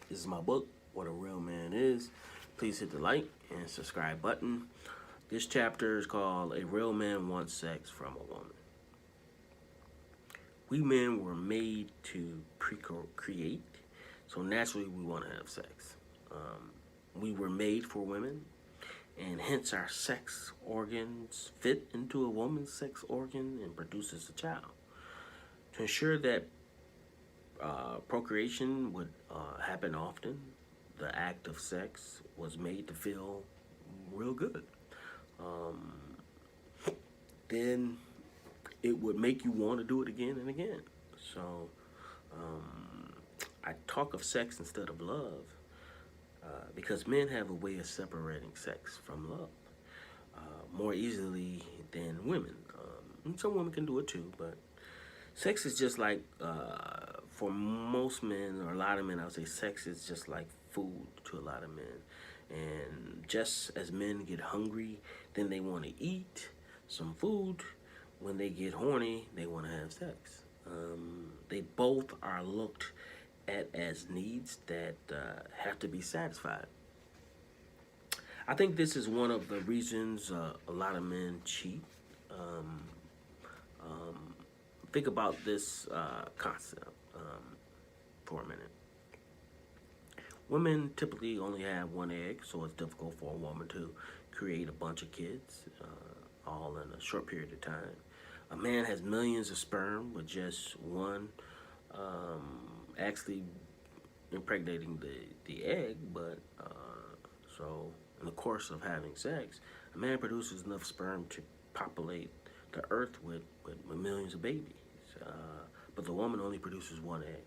This is my book, What a Real Man Is. Please hit the like and subscribe button. This chapter is called A Real Man Wants Sex from a Woman. We men were made to procreate, so naturally we want to have sex. We were made for women, and hence our sex organs fit into a woman's sex organ and produces a child. To ensure that procreation would happen often, the act of sex was made to feel real good. Um, then it would make you want to do it again and again. So um, I talk of sex instead of love because men have a way of separating sex from love more easily than women. And some women can do it too, but sex is just like, for most men, or a lot of men, I would say sex is just like food to a lot of men. And just as men get hungry, then they want to eat some food. When they get horny, they want to have sex. They both are looked at as needs that have to be satisfied. I think this is one of the reasons a lot of men cheat. Um, um, think about this concept for a minute. Women typically only have one egg, so it's difficult for a woman to create a bunch of kids all in a short period of time. A man has millions of sperm with just one actually impregnating the egg, but so in the course of having sex, a man produces enough sperm to populate the earth with millions of babies. Uh, but the woman only produces one egg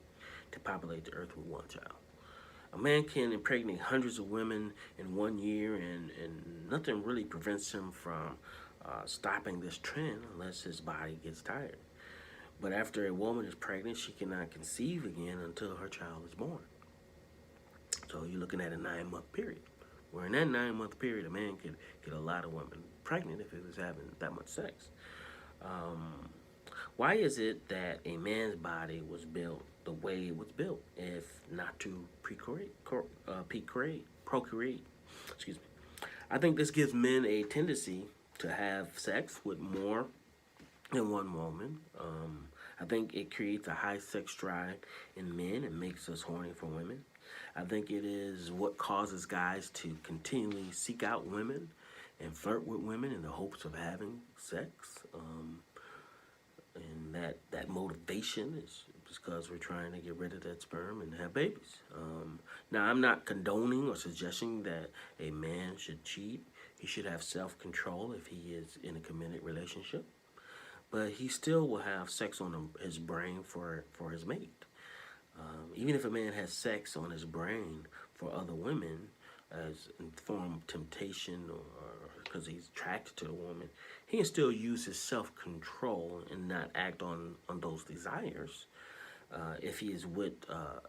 to populate the earth with one child. A man can impregnate hundreds of women in 1 year, and nothing really prevents him from stopping this trend unless his body gets tired. But after a woman is pregnant, she cannot conceive again until her child is born. So you're looking at a 9-month period. Where in that 9-month period, a man could get a lot of women pregnant if he was having that much sex. Um, why is it that a man's body was built the way it was built, if not to procreate? Excuse me. I think this gives men a tendency to have sex with more than one woman. I think it creates a high sex drive in men and makes us horny for women. I think it is what causes guys to continually seek out women and flirt with women in the hopes of having sex. And that motivation is because we're trying to get rid of that sperm and have babies. Now, I'm not condoning or suggesting that a man should cheat. He should have self-control if he is in a committed relationship. But he still will have sex on his brain for his mate. Even if a man has sex on his brain for other women as in form of temptation or because he's attracted to the woman, he can still use his self-control and not act on those desires if he is with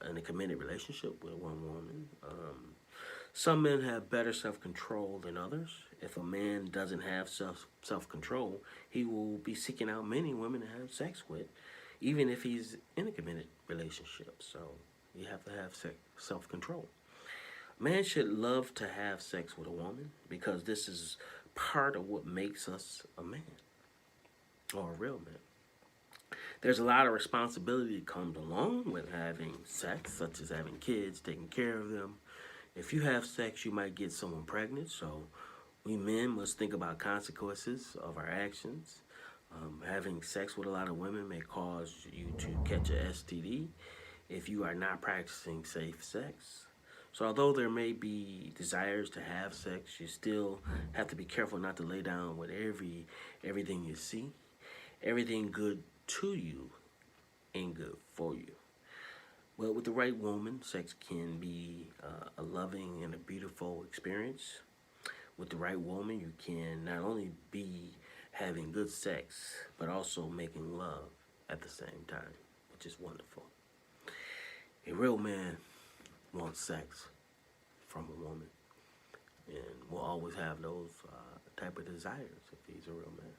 in a committed relationship with one woman. Some men have better self-control than others. If a man doesn't have self-control, he will be seeking out many women to have sex with, even if he's in a committed relationship. So you have to have self-control. A man should love to have sex with a woman because this is part of what makes us a man or a real man. There's a lot of responsibility that comes along with having sex, such as having kids, taking care of them. If you have sex, you might get someone pregnant, so we men must think about consequences of our actions. Having sex with a lot of women may cause you to catch a STD if you are not practicing safe sex. So although there may be desires to have sex, you still have to be careful not to lay down with everything you see. Everything good to you ain't good for you. Well, with the right woman, sex can be a loving and a beautiful experience. With the right woman, you can not only be having good sex, but also making love at the same time, which is wonderful. A real man wants sex from a woman, and will always have those type of desires if he's a real man.